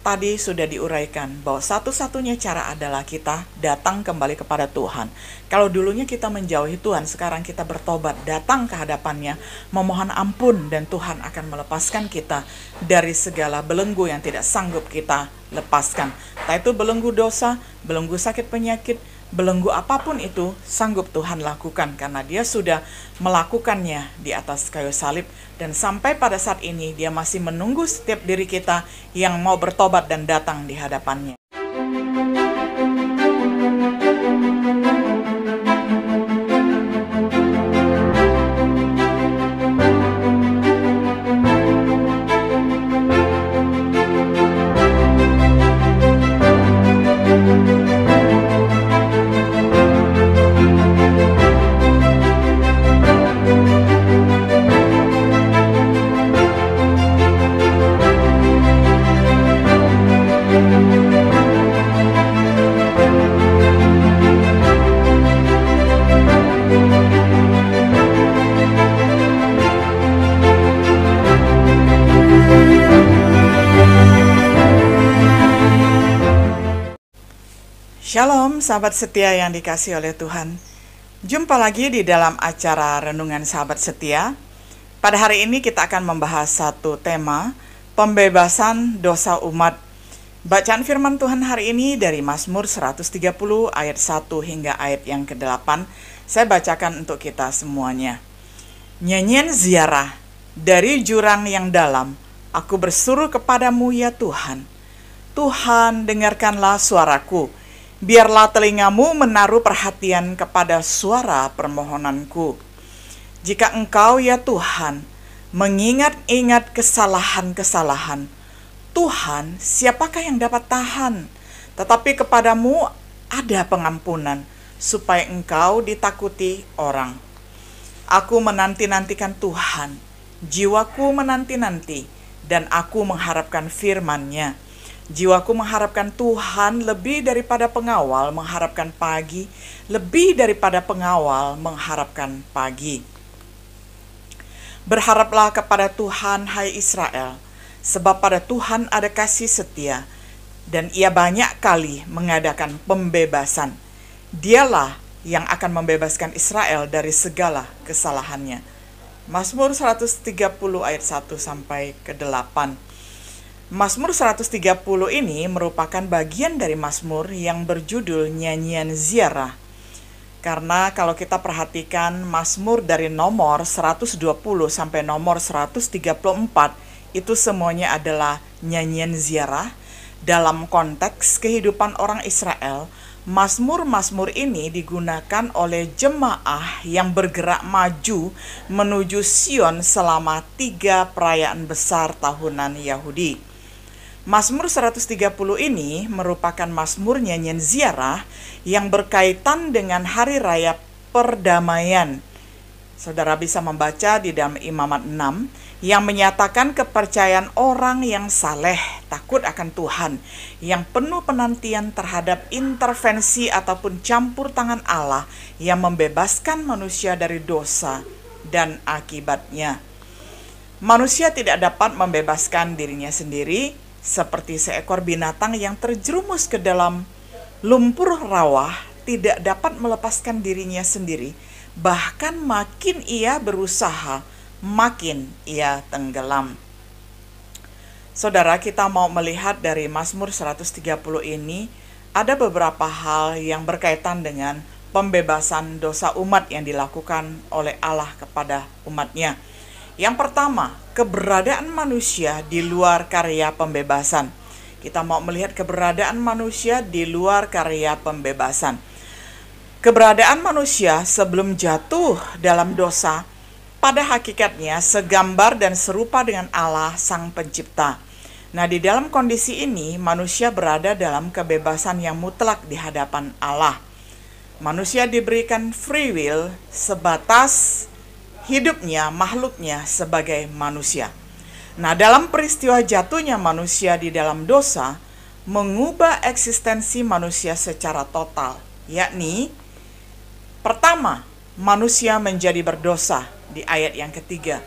tadi sudah diuraikan bahwa satu-satunya cara adalah kita datang kembali kepada Tuhan. Kalau dulunya kita menjauhi Tuhan, sekarang kita bertobat, datang ke hadapannya, memohon ampun, dan Tuhan akan melepaskan kita dari segala belenggu yang tidak sanggup kita lepaskan. Entah itu belenggu dosa, belenggu sakit penyakit, belenggu apapun itu sanggup Tuhan lakukan karena Dia sudah melakukannya di atas kayu salib, dan sampai pada saat ini Dia masih menunggu setiap diri kita yang mau bertobat dan datang di hadapannya. Shalom sahabat setia yang dikasihi oleh Tuhan. Jumpa lagi di dalam acara Renungan Sahabat Setia. Pada hari ini kita akan membahas satu tema, pembebasan dosa umat. Bacaan firman Tuhan hari ini dari Mazmur 130 ayat 1 hingga ayat yang ke-8. Saya bacakan untuk kita semuanya. Nyanyian ziarah dari jurang yang dalam, aku berseru kepadamu ya Tuhan. Tuhan, dengarkanlah suaraku. Biarlah telingamu menaruh perhatian kepada suara permohonanku. Jika Engkau ya Tuhan mengingat-ingat kesalahan-kesalahan, Tuhan, siapakah yang dapat tahan? Tetapi kepadamu ada pengampunan, supaya Engkau ditakuti orang. Aku menanti-nantikan Tuhan, jiwaku menanti-nanti, dan aku mengharapkan firman-Nya. Jiwaku mengharapkan Tuhan lebih daripada pengawal mengharapkan pagi, lebih daripada pengawal mengharapkan pagi. Berharaplah kepada Tuhan, hai Israel, sebab pada Tuhan ada kasih setia, dan Ia banyak kali mengadakan pembebasan. Dialah yang akan membebaskan Israel dari segala kesalahannya. Mazmur 130 ayat 1 sampai ke-8. Mazmur 130 ini merupakan bagian dari Mazmur yang berjudul Nyanyian Ziarah. Karena kalau kita perhatikan Mazmur dari nomor 120 sampai nomor 134, itu semuanya adalah nyanyian ziarah. Dalam konteks kehidupan orang Israel, Mazmur-mazmur ini digunakan oleh jemaah yang bergerak maju menuju Sion selama 3 perayaan besar tahunan Yahudi. Mazmur 130 ini merupakan mazmur nyanyian ziarah yang berkaitan dengan hari raya perdamaian. Saudara bisa membaca di dalam Imamat 6 yang menyatakan kepercayaan orang yang saleh, takut akan Tuhan, yang penuh penantian terhadap intervensi ataupun campur tangan Allah yang membebaskan manusia dari dosa dan akibatnya. Manusia tidak dapat membebaskan dirinya sendiri, seperti seekor binatang yang terjerumus ke dalam lumpur rawa, tidak dapat melepaskan dirinya sendiri. Bahkan makin ia berusaha, makin ia tenggelam. Saudara, kita mau melihat dari Mazmur 130 ini, ada beberapa hal yang berkaitan dengan pembebasan dosa umat yang dilakukan oleh Allah kepada umatnya. Yang pertama, keberadaan manusia di luar karya pembebasan. Kita mau melihat keberadaan manusia di luar karya pembebasan. Keberadaan manusia sebelum jatuh dalam dosa, pada hakikatnya segambar dan serupa dengan Allah Sang Pencipta. Nah, di dalam kondisi ini, manusia berada dalam kebebasan yang mutlak di hadapan Allah. Manusia diberikan free will sebatas hidupnya, makhluknya sebagai manusia. Nah, dalam peristiwa jatuhnya manusia di dalam dosa, mengubah eksistensi manusia secara total, yakni pertama, manusia menjadi berdosa di ayat yang ketiga.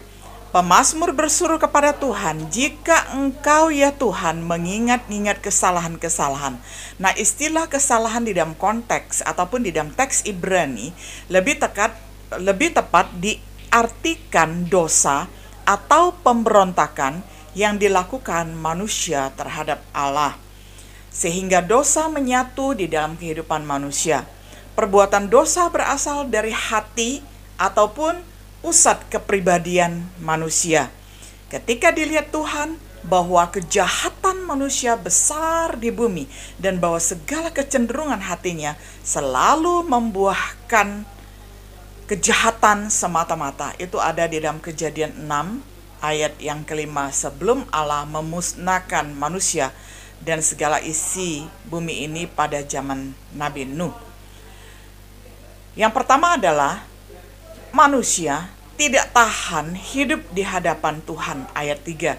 Pemazmur berseru kepada Tuhan, "Jika Engkau ya Tuhan mengingat-ingat kesalahan-kesalahan." Nah, istilah kesalahan di dalam konteks ataupun di dalam teks Ibrani lebih tepat diartikan dosa atau pemberontakan yang dilakukan manusia terhadap Allah, sehingga dosa menyatu di dalam kehidupan manusia. Perbuatan dosa berasal dari hati ataupun pusat kepribadian manusia. Ketika dilihat Tuhan bahwa kejahatan manusia besar di bumi dan bahwa segala kecenderungan hatinya selalu membuahkan kejahatan semata-mata. Itu ada di dalam Kejadian 6 ayat yang kelima, sebelum Allah memusnahkan manusia dan segala isi bumi ini pada zaman Nabi Nuh. Yang pertama adalah manusia tidak tahan hidup di hadapan Tuhan, ayat 3.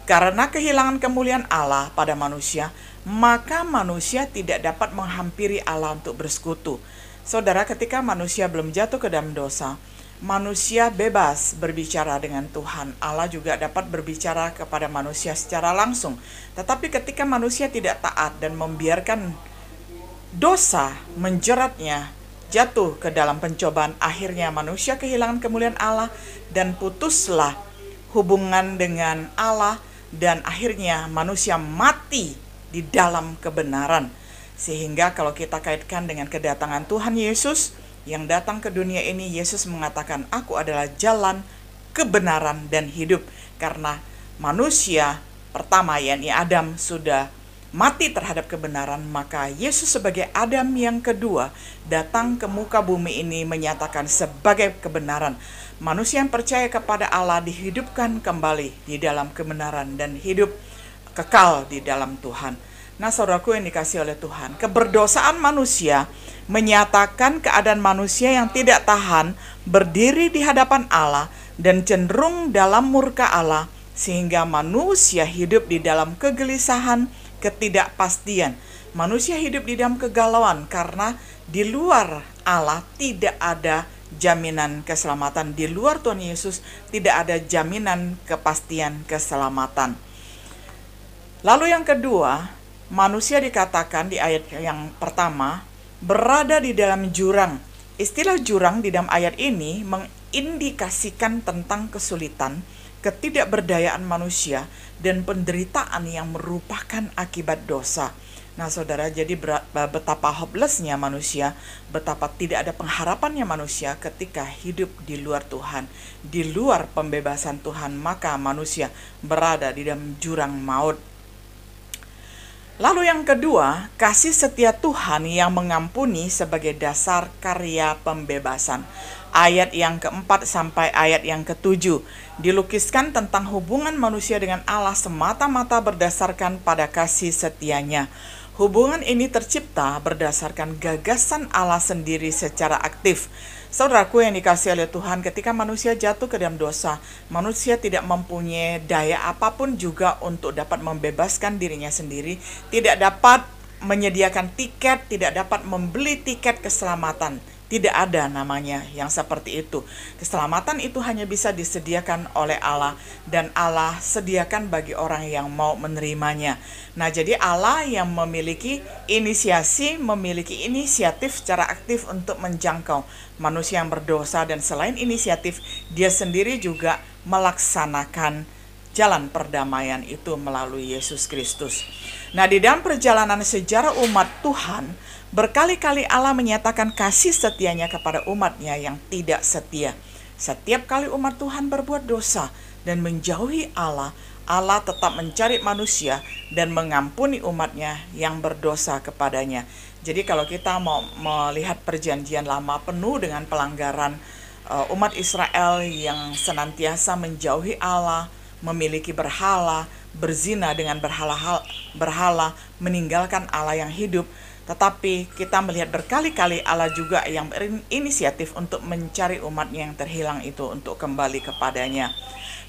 Karena kehilangan kemuliaan Allah pada manusia, maka manusia tidak dapat menghampiri Allah untuk bersekutu. Saudara, ketika manusia belum jatuh ke dalam dosa, manusia bebas berbicara dengan Tuhan. Allah juga dapat berbicara kepada manusia secara langsung. Tetapi ketika manusia tidak taat dan membiarkan dosa menjeratnya, jatuh ke dalam pencobaan, akhirnya manusia kehilangan kemuliaan Allah dan putuslah hubungan dengan Allah, dan akhirnya manusia mati di dalam kebenaran. Sehingga kalau kita kaitkan dengan kedatangan Tuhan Yesus yang datang ke dunia ini, Yesus mengatakan, "Aku adalah jalan, kebenaran, dan hidup." Karena manusia pertama, yakni Adam, sudah mati terhadap kebenaran, maka Yesus sebagai Adam yang kedua datang ke muka bumi ini menyatakan sebagai kebenaran. Manusia yang percaya kepada Allah dihidupkan kembali di dalam kebenaran dan hidup kekal di dalam Tuhan. Nah, saudaraku yang dikasihi oleh Tuhan, keberdosaan manusia menyatakan keadaan manusia yang tidak tahan berdiri di hadapan Allah dan cenderung dalam murka Allah, sehingga manusia hidup di dalam kegelisahan, ketidakpastian. Manusia hidup di dalam kegalauan karena di luar Allah tidak ada jaminan keselamatan. Di luar Tuhan Yesus tidak ada jaminan kepastian keselamatan. Lalu yang kedua, manusia dikatakan di ayat yang pertama berada di dalam jurang. Istilah jurang di dalam ayat ini mengindikasikan tentang kesulitan, ketidakberdayaan manusia, dan penderitaan yang merupakan akibat dosa. Nah, saudara, jadi betapa hopelessnya manusia, betapa tidak ada pengharapannya manusia ketika hidup di luar Tuhan, di luar pembebasan Tuhan, maka manusia berada di dalam jurang maut. Lalu yang kedua, kasih setia Tuhan yang mengampuni sebagai dasar karya pembebasan. Ayat yang keempat sampai ayat yang ketujuh dilukiskan tentang hubungan manusia dengan Allah semata-mata berdasarkan pada kasih setianya. Hubungan ini tercipta berdasarkan gagasan Allah sendiri secara aktif. Saudaraku yang dikasihi oleh Tuhan, ketika manusia jatuh ke dalam dosa, manusia tidak mempunyai daya apapun juga untuk dapat membebaskan dirinya sendiri, tidak dapat menyediakan tiket, tidak dapat membeli tiket keselamatan. Tidak ada namanya yang seperti itu. Keselamatan itu hanya bisa disediakan oleh Allah, dan Allah sediakan bagi orang yang mau menerimanya. Nah, jadi Allah yang memiliki inisiatif secara aktif untuk menjangkau manusia yang berdosa, dan selain inisiatif, Dia sendiri juga melaksanakan jalan perdamaian itu melalui Yesus Kristus. Nah, di dalam perjalanan sejarah umat Tuhan, berkali-kali Allah menyatakan kasih setianya kepada umatnya yang tidak setia. Setiap kali umat Tuhan berbuat dosa dan menjauhi Allah, Allah tetap mencari manusia dan mengampuni umatnya yang berdosa kepadanya. Jadi kalau kita mau melihat perjanjian lama penuh dengan pelanggaran umat Israel yang senantiasa menjauhi Allah, memiliki berhala, berzina dengan berhala, meninggalkan Allah yang hidup. Tetapi kita melihat berkali-kali Allah juga yang berinisiatif untuk mencari umatnya yang terhilang itu untuk kembali kepadanya.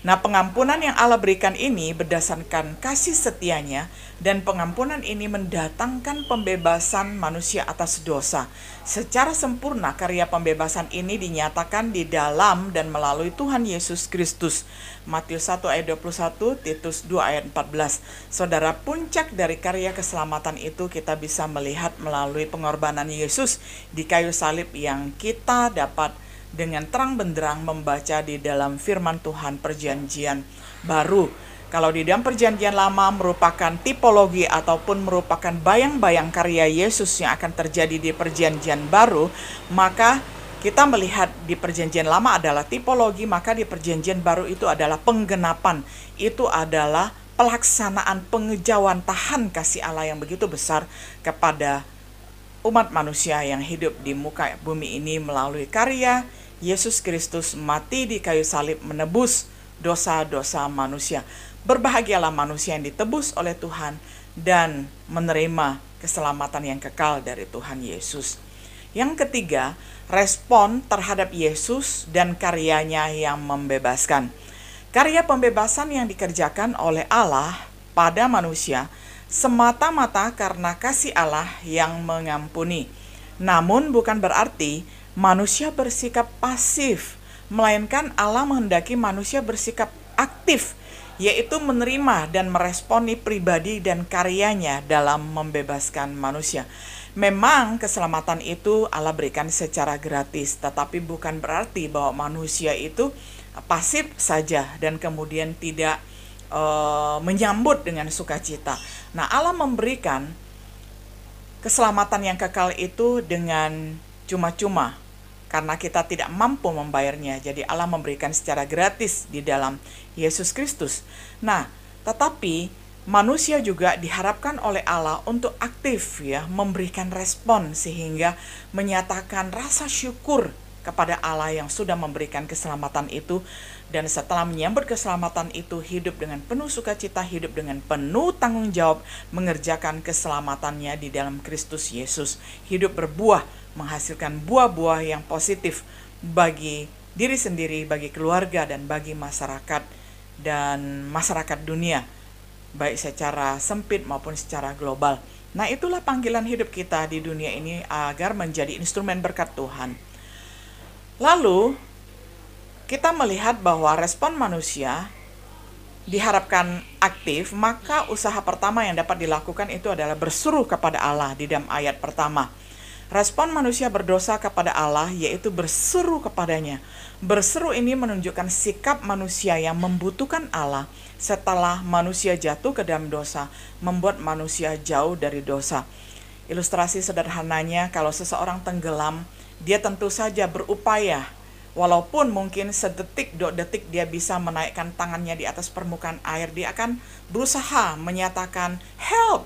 Nah, pengampunan yang Allah berikan ini berdasarkan kasih setianya, dan pengampunan ini mendatangkan pembebasan manusia atas dosa. Secara sempurna karya pembebasan ini dinyatakan di dalam dan melalui Tuhan Yesus Kristus. Matius 1 ayat 21, Titus 2 ayat 14. Saudara, puncak dari karya keselamatan itu kita bisa melihat melalui pengorbanan Yesus di kayu salib yang kita dapat dengan terang benderang membaca di dalam firman Tuhan perjanjian baru. Kalau di dalam perjanjian lama merupakan tipologi ataupun merupakan bayang-bayang karya Yesus yang akan terjadi di perjanjian baru, maka kita melihat di perjanjian lama adalah tipologi, maka di perjanjian baru itu adalah penggenapan. Itu adalah pelaksanaan pengejawantahan kasih Allah yang begitu besar kepada umat manusia yang hidup di muka bumi ini melalui karya Yesus Kristus mati di kayu salib menebus dosa-dosa manusia. Berbahagialah manusia yang ditebus oleh Tuhan dan menerima keselamatan yang kekal dari Tuhan Yesus. Yang ketiga, respon terhadap Yesus dan karyanya yang membebaskan. Karya pembebasan yang dikerjakan oleh Allah pada manusia semata-mata karena kasih Allah yang mengampuni. Namun bukan berarti manusia bersikap pasif, melainkan Allah menghendaki manusia bersikap aktif, yaitu menerima dan meresponi pribadi dan karyanya dalam membebaskan manusia. Memang keselamatan itu Allah berikan secara gratis, tetapi bukan berarti bahwa manusia itu pasif saja dan kemudian tidak menyambut dengan sukacita. Nah, Allah memberikan keselamatan yang kekal itu dengan cuma-cuma karena kita tidak mampu membayarnya. Jadi Allah memberikan secara gratis di dalam Yesus Kristus. Nah, tetapi manusia juga diharapkan oleh Allah untuk aktif ya, memberikan respon sehingga menyatakan rasa syukur kepada Allah yang sudah memberikan keselamatan itu, dan setelah menyambut keselamatan itu hidup dengan penuh sukacita, hidup dengan penuh tanggung jawab mengerjakan keselamatannya di dalam Kristus Yesus. Hidup berbuah, menghasilkan buah-buah yang positif bagi diri sendiri, bagi keluarga, dan bagi masyarakat dunia, baik secara sempit maupun secara global. Nah, itulah panggilan hidup kita di dunia ini agar menjadi instrumen berkat Tuhan. Lalu kita melihat bahwa respon manusia diharapkan aktif, maka usaha pertama yang dapat dilakukan itu adalah berseru kepada Allah di dalam ayat pertama. Respon manusia berdosa kepada Allah yaitu berseru kepadanya. Berseru ini menunjukkan sikap manusia yang membutuhkan Allah setelah manusia jatuh ke dalam dosa, membuat manusia jauh dari dosa. Ilustrasi sederhananya, kalau seseorang tenggelam, dia tentu saja berupaya, walaupun mungkin sedetik, 2 detik dia bisa menaikkan tangannya di atas permukaan air, dia akan berusaha menyatakan help,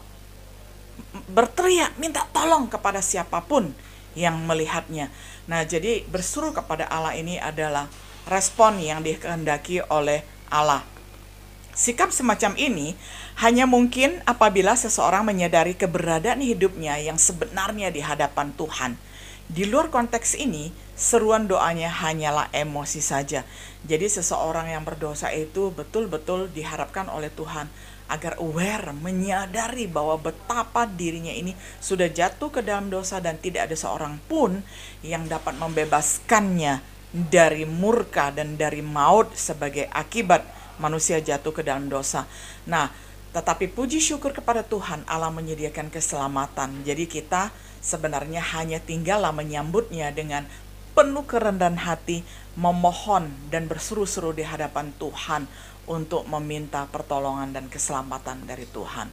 berteriak, minta tolong kepada siapapun yang melihatnya. Nah, jadi berseru kepada Allah ini adalah respon yang dikehendaki oleh Allah. Sikap semacam ini hanya mungkin apabila seseorang menyadari keberadaan hidupnya yang sebenarnya di hadapan Tuhan. Di luar konteks ini, seruan doanya hanyalah emosi saja. Jadi seseorang yang berdosa itu betul-betul diharapkan oleh Tuhan agar aware, menyadari bahwa betapa dirinya ini sudah jatuh ke dalam dosa dan tidak ada seorang pun yang dapat membebaskannya dari murka dan dari maut sebagai akibat manusia jatuh ke dalam dosa. Nah, tetapi puji syukur kepada Tuhan, Allah menyediakan keselamatan. Jadi kita sebenarnya hanya tinggallah menyambutnya dengan penuh kerendahan hati, memohon dan berseru-seru di hadapan Tuhan untuk meminta pertolongan dan keselamatan dari Tuhan.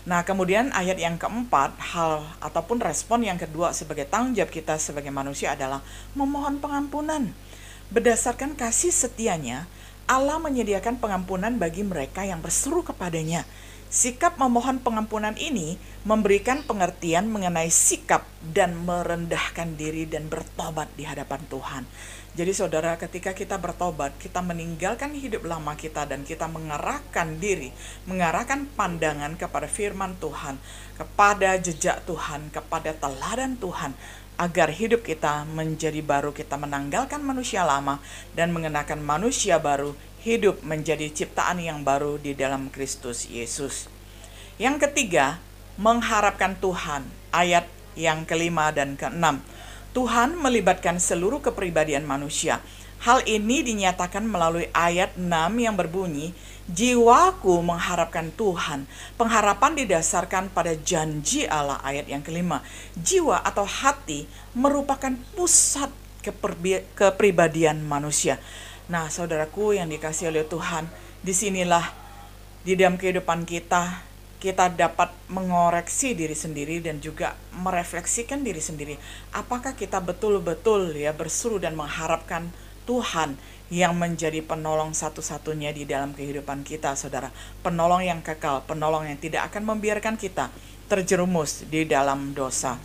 Nah, kemudian ayat yang keempat, hal ataupun respon yang kedua sebagai tanggung jawab kita sebagai manusia adalah memohon pengampunan. Berdasarkan kasih setianya, Allah menyediakan pengampunan bagi mereka yang berseru kepadanya. Sikap memohon pengampunan ini memberikan pengertian mengenai sikap dan merendahkan diri dan bertobat di hadapan Tuhan. Jadi saudara, ketika kita bertobat, kita meninggalkan hidup lama kita dan kita mengarahkan diri, mengarahkan pandangan kepada firman Tuhan, kepada jejak Tuhan, kepada teladan Tuhan, agar hidup kita menjadi baru. Kita menanggalkan manusia lama dan mengenakan manusia baru hidup menjadi ciptaan yang baru di dalam Kristus Yesus. Yang ketiga, mengharapkan Tuhan. Ayat yang kelima dan keenam. Tuhan melibatkan seluruh kepribadian manusia. Hal ini dinyatakan melalui ayat 6 yang berbunyi, jiwaku mengharapkan Tuhan. Pengharapan didasarkan pada janji Allah. Ayat yang kelima. Jiwa atau hati merupakan pusat kepribadian manusia. Nah, saudaraku yang dikasihi oleh Tuhan, disinilah di dalam kehidupan kita dapat mengoreksi diri sendiri dan juga merefleksikan diri sendiri. Apakah kita betul-betul berseru dan mengharapkan Tuhan yang menjadi penolong satu-satunya di dalam kehidupan kita, saudara. Penolong yang kekal, penolong yang tidak akan membiarkan kita terjerumus di dalam dosa.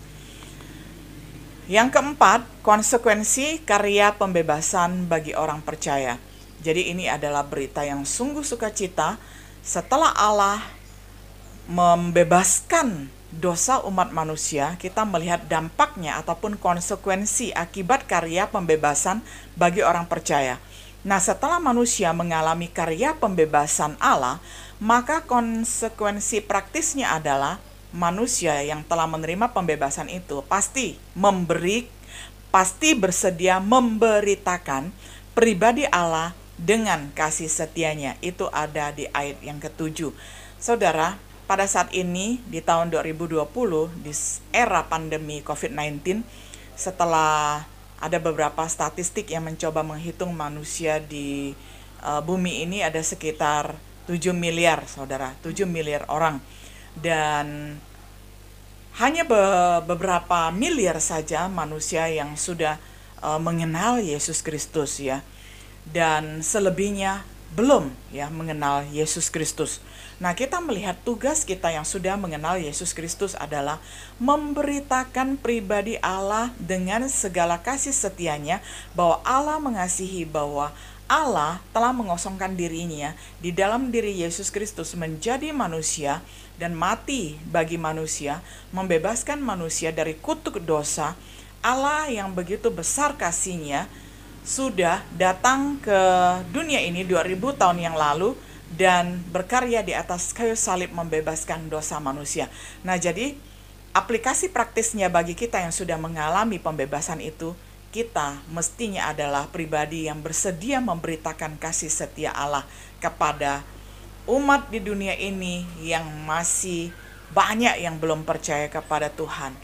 Yang keempat, konsekuensi karya pembebasan bagi orang percaya. Jadi ini adalah berita yang sungguh sukacita setelah Allah membebaskan dosa umat manusia, kita melihat dampaknya ataupun konsekuensi akibat karya pembebasan bagi orang percaya. Nah, setelah manusia mengalami karya pembebasan Allah, maka konsekuensi praktisnya adalah manusia yang telah menerima pembebasan itu pasti bersedia memberitakan pribadi Allah dengan kasih setianya. Itu ada di ayat yang ke-7. Saudara, pada saat ini di tahun 2020 di era pandemi COVID-19, setelah ada beberapa statistik yang mencoba menghitung manusia di bumi ini ada sekitar 7 miliar, saudara, 7 miliar orang. Dan hanya beberapa miliar saja manusia yang sudah mengenal Yesus Kristus ya. Dan selebihnya belum mengenal Yesus Kristus. Nah, kita melihat tugas kita yang sudah mengenal Yesus Kristus adalah memberitakan pribadi Allah dengan segala kasih setianya, bahwa Allah mengasihi, bahwa Allah telah mengosongkan dirinya di dalam diri Yesus Kristus menjadi manusia dan mati bagi manusia, membebaskan manusia dari kutuk dosa. Allah yang begitu besar kasihnya sudah datang ke dunia ini 2000 tahun yang lalu dan berkarya di atas kayu salib membebaskan dosa manusia. Nah, jadi aplikasi praktisnya bagi kita yang sudah mengalami pembebasan itu, kita mestinya adalah pribadi yang bersedia memberitakan kasih setia Allah kepada umat di dunia ini yang masih banyak yang belum percaya kepada Tuhan.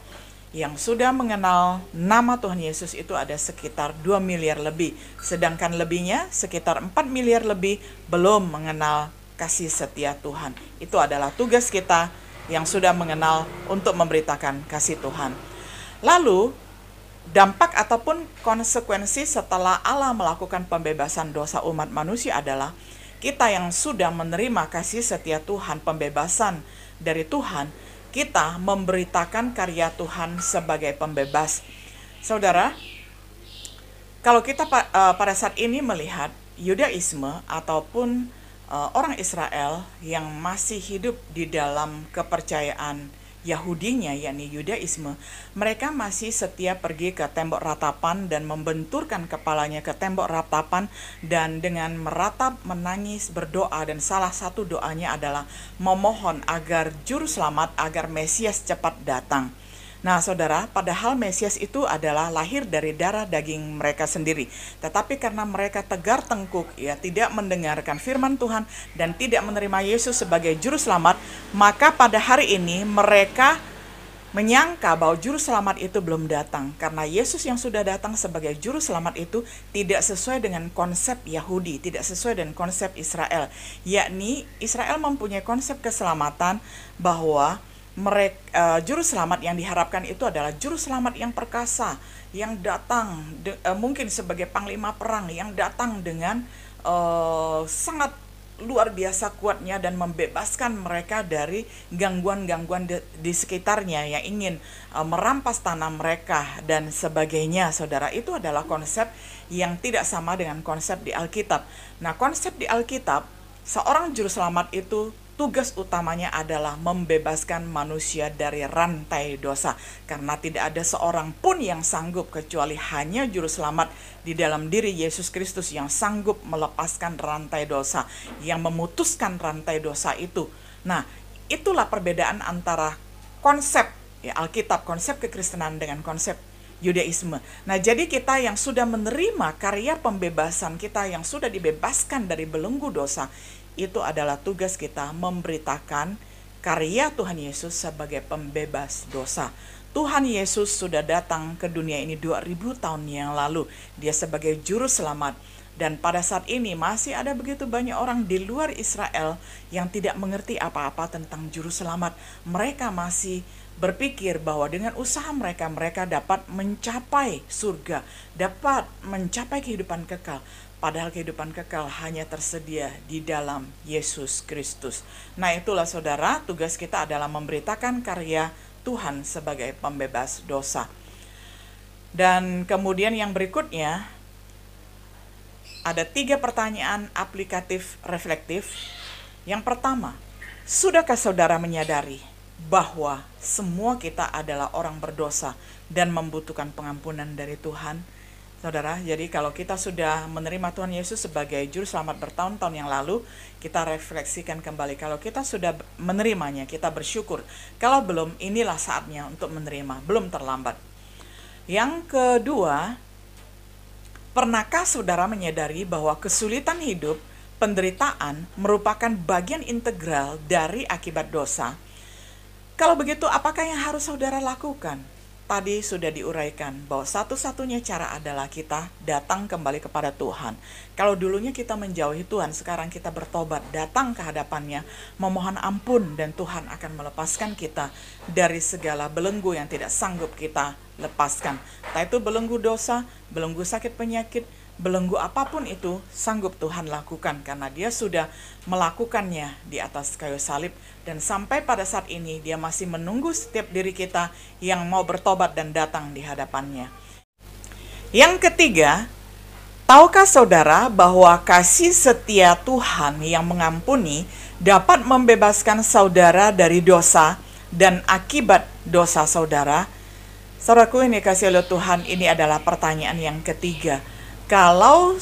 Yang sudah mengenal nama Tuhan Yesus itu ada sekitar 2 miliar lebih. Sedangkan lebihnya sekitar 4 miliar lebih belum mengenal kasih setia Tuhan. Itu adalah tugas kita yang sudah mengenal untuk memberitakan kasih Tuhan. Lalu, dampak ataupun konsekuensi setelah Allah melakukan pembebasan dosa umat manusia adalah kita yang sudah menerima kasih setia Tuhan, pembebasan dari Tuhan, kita memberitakan karya Tuhan sebagai pembebas. Saudara, kalau kita pada saat ini melihat Yudaisme ataupun orang Israel yang masih hidup di dalam kepercayaan Yahudinya, yakni Yudaisme, mereka masih setia pergi ke tembok ratapan dan membenturkan kepalanya ke tembok ratapan dan dengan meratap, menangis, berdoa, dan salah satu doanya adalah memohon agar juru selamat, agar Mesias cepat datang. Nah, saudara, padahal Mesias itu adalah lahir dari darah daging mereka sendiri. Tetapi karena mereka tegar tengkuk, tidak mendengarkan firman Tuhan dan tidak menerima Yesus sebagai juru selamat, maka pada hari ini mereka menyangka bahwa juru selamat itu belum datang. Karena Yesus yang sudah datang sebagai juru selamat itu tidak sesuai dengan konsep Yahudi, tidak sesuai dengan konsep Israel. Yakni Israel mempunyai konsep keselamatan bahwa juru selamat yang diharapkan itu adalah juru selamat yang perkasa, yang datang mungkin sebagai panglima perang, yang datang dengan sangat luar biasa kuatnya dan membebaskan mereka dari gangguan-gangguan di sekitarnya yang ingin merampas tanah mereka dan sebagainya. Saudara, itu adalah konsep yang tidak sama dengan konsep di Alkitab. Nah, konsep di Alkitab, seorang juru selamat itu tugas utamanya adalah membebaskan manusia dari rantai dosa. Karena tidak ada seorang pun yang sanggup kecuali hanya juru selamat di dalam diri Yesus Kristus yang sanggup melepaskan rantai dosa, yang memutuskan rantai dosa itu. Nah, itulah perbedaan antara konsep Alkitab, konsep kekristenan dengan konsep Yudaisme. Nah, jadi kita yang sudah menerima karya pembebasan, kita yang sudah dibebaskan dari belenggu dosa, itu adalah tugas kita memberitakan karya Tuhan Yesus sebagai pembebas dosa. Tuhan Yesus sudah datang ke dunia ini 2000 tahun yang lalu. Dia sebagai juru selamat. Dan pada saat ini masih ada begitu banyak orang di luar Israel yang tidak mengerti apa-apa tentang juru selamat. Mereka masih berpikir bahwa dengan usaha mereka dapat mencapai surga, dapat mencapai kehidupan kekal. Padahal kehidupan kekal hanya tersedia di dalam Yesus Kristus. Nah, itulah saudara, tugas kita adalah memberitakan karya Tuhan sebagai pembebas dosa. Dan kemudian yang berikutnya, ada 3 pertanyaan aplikatif reflektif. Yang pertama, sudahkah saudara menyadari bahwa semua kita adalah orang berdosa dan membutuhkan pengampunan dari Tuhan? Saudara, jadi kalau kita sudah menerima Tuhan Yesus sebagai juru selamat bertahun-tahun yang lalu, kita refleksikan kembali. Kalau kita sudah menerimanya, kita bersyukur. Kalau belum, inilah saatnya untuk menerima, belum terlambat. Yang kedua, pernahkah saudara menyadari bahwa kesulitan hidup, penderitaan merupakan bagian integral dari akibat dosa? Kalau begitu, apakah yang harus saudara lakukan? Tadi sudah diuraikan bahwa satu-satunya cara adalah kita datang kembali kepada Tuhan. Kalau dulunya kita menjauhi Tuhan, sekarang kita bertobat, datang ke hadapannya, memohon ampun, dan Tuhan akan melepaskan kita dari segala belenggu yang tidak sanggup kita lepaskan. Entah itu belenggu dosa, belenggu sakit penyakit, belenggu apapun itu sanggup Tuhan lakukan karena Dia sudah melakukannya di atas kayu salib, dan sampai pada saat ini Dia masih menunggu setiap diri kita yang mau bertobat dan datang di hadapannya. Yang ketiga, tahukah saudara bahwa kasih setia Tuhan yang mengampuni dapat membebaskan saudara dari dosa dan akibat dosa saudara? Saudaraku ini kasih oleh Tuhan, ini adalah pertanyaan yang ketiga. Kalau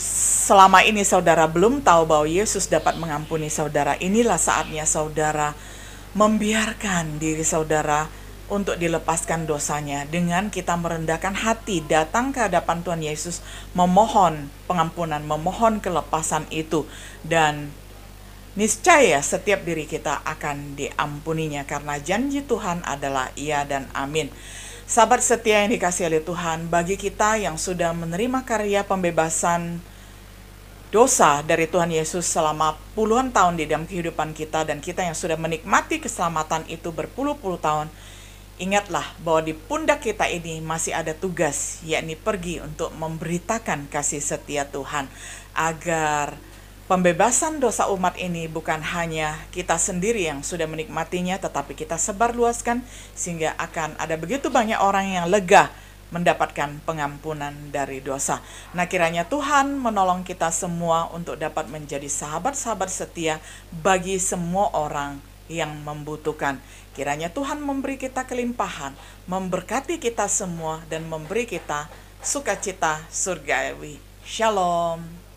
selama ini saudara belum tahu bahwa Yesus dapat mengampuni saudara, inilah saatnya saudara membiarkan diri saudara untuk dilepaskan dosanya dengan kita merendahkan hati, datang ke hadapan Tuhan Yesus, memohon pengampunan, memohon kelepasan itu, dan niscaya setiap diri kita akan diampuninya karena janji Tuhan adalah iya dan amin. Sahabat setia yang dikasihi oleh Tuhan, bagi kita yang sudah menerima karya pembebasan dosa dari Tuhan Yesus selama puluhan tahun di dalam kehidupan kita, dan kita yang sudah menikmati keselamatan itu berpuluh-puluh tahun, ingatlah bahwa di pundak kita ini masih ada tugas, yakni pergi untuk memberitakan kasih setia Tuhan, agar pembebasan dosa umat ini bukan hanya kita sendiri yang sudah menikmatinya, tetapi kita sebarluaskan sehingga akan ada begitu banyak orang yang lega mendapatkan pengampunan dari dosa. Nah, kiranya Tuhan menolong kita semua untuk dapat menjadi sahabat-sahabat setia bagi semua orang yang membutuhkan. Kiranya Tuhan memberi kita kelimpahan, memberkati kita semua, dan memberi kita sukacita surgawi. Shalom.